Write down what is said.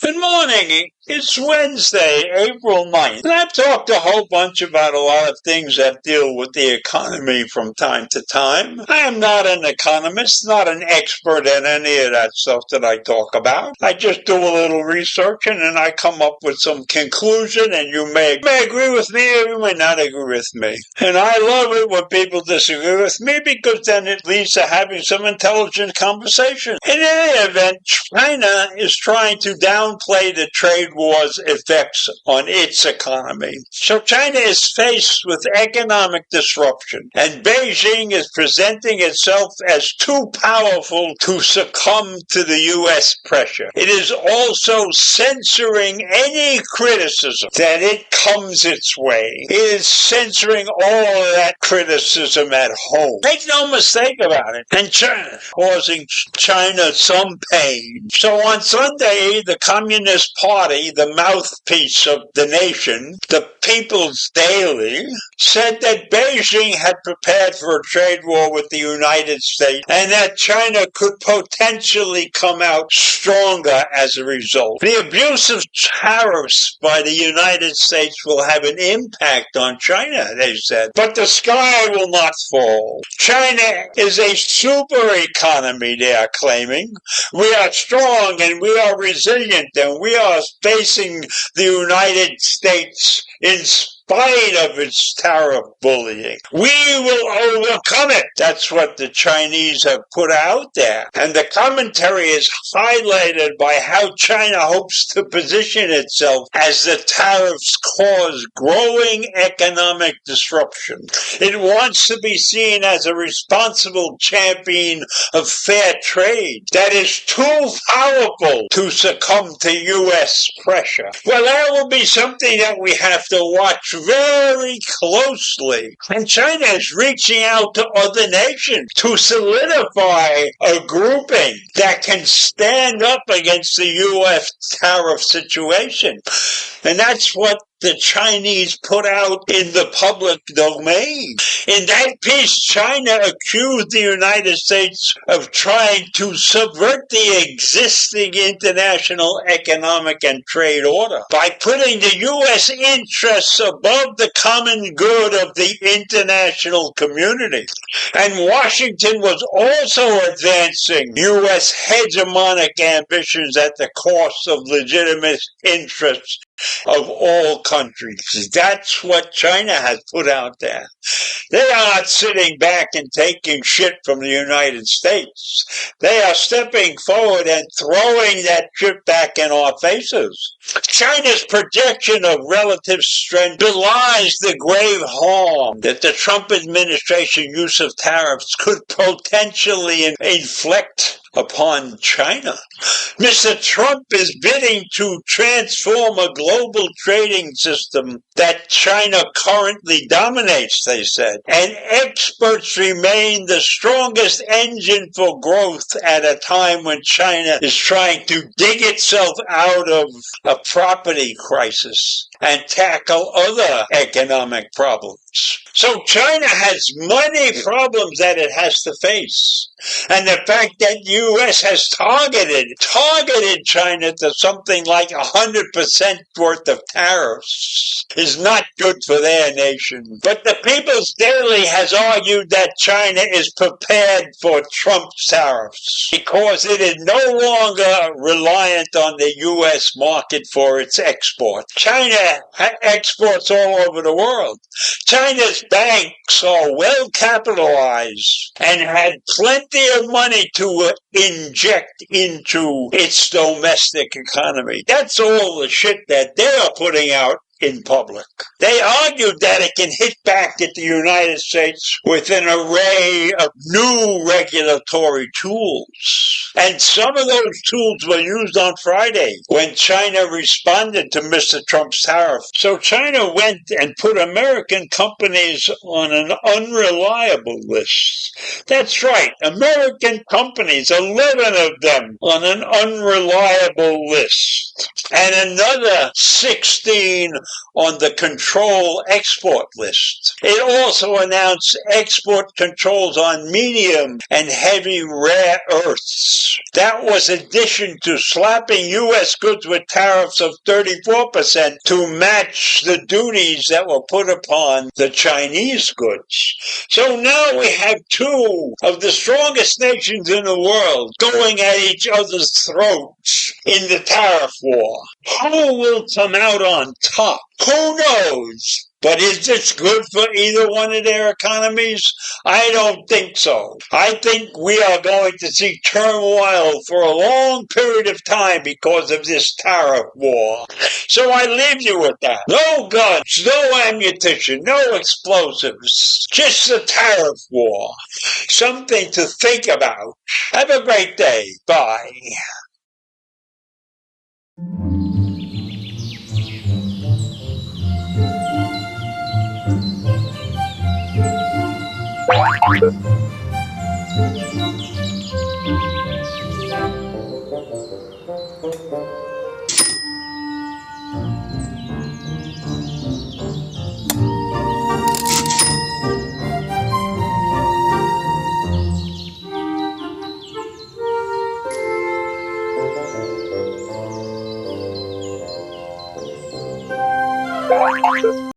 Good morning. It's Wednesday, April 9th, and I've talked a whole bunch about a lot of things that deal with the economy from time to time. I am not an economist, not an expert in any of that stuff that I talk about. I just do a little research and then I come up with some conclusion, and you may agree with me or you may not agree with me. And I love it when people disagree with me because then it leads to having some intelligent conversation. In any event, China is trying to downplay the trade war's effects on its economy. So China is faced with economic disruption, and Beijing is presenting itself as too powerful to succumb to the U.S. pressure. It is also censoring any criticism that it comes its way. It is censoring all of that criticism at home. Make no mistake about it. And China causing China some pain. So on Sunday, the Communist Party, the mouthpiece of the nation, the People's Daily, said that Beijing had prepared for a trade war with the United States and that China could potentially come out stronger as a result. The abuse of tariffs by the United States will have an impact on China, they said, but the sky will not fall. China is a super economy, they are claiming. We are strong and we are resilient and we are facing the United States in spite of its tariff bullying. We will overcome it. That's what the Chinese have put out there. And the commentary is highlighted by how China hopes to position itself as the tariffs cause growing economic disruption. It wants to be seen as a responsible champion of fair trade that is too powerful to succumb to U.S. pressure. Well, that will be something that we have to watch very closely. And China is reaching out to other nations to solidify a grouping that can stand up against the U.S. tariff situation. And that's what the Chinese put out in the public domain. In that piece, China accused the United States of trying to subvert the existing international economic and trade order by putting the U.S. interests above the common good of the international community. And Washington was also advancing U.S. hegemonic ambitions at the cost of legitimate interests of all countries. That's what China has put out there. They are not sitting back and taking shit from the United States. They are stepping forward and throwing that shit back in our faces. China's projection of relative strength belies the grave harm that the Trump administration use of tariffs could potentially inflict upon China. Mr. Trump is bidding to transform a global trading system that China currently dominates, they said. And experts remain the strongest engine for growth at a time when China is trying to dig itself out of a property crisis. and tackle other economic problems. So China has many problems that it has to face. And the fact that the U.S. has targeted China to something like 100% worth of tariffs is not good for their nation. But the People's Daily has argued that China is prepared for Trump's tariffs because it is no longer reliant on the U.S. market for its export. China exports all over the world. China's banks are well capitalized and had plenty of money to inject into its domestic economy. That's all the shit that they are putting out in public. They argued that it can hit back at the United States with an array of new regulatory tools. And some of those tools were used on Friday when China responded to Mr. Trump's tariff. So China went and put American companies on an unreliable list. That's right, American companies, 11 of them on an unreliable list. And another 16 on the control export list. It also announced export controls on medium and heavy rare earths. That was addition to slapping U.S. goods with tariffs of 34% to match the duties that were put upon the Chinese goods. So now we have two of the strongest nations in the world going at each other's throats in the tariff war. Who will come out on top? Who knows? But is this good for either one of their economies? I don't think so. I think we are going to see turmoil for a long period of time because of this tariff war. So I leave you with that. No guns, no ammunition, no explosives. Just the tariff war. Something to think about. Have a great day. Bye.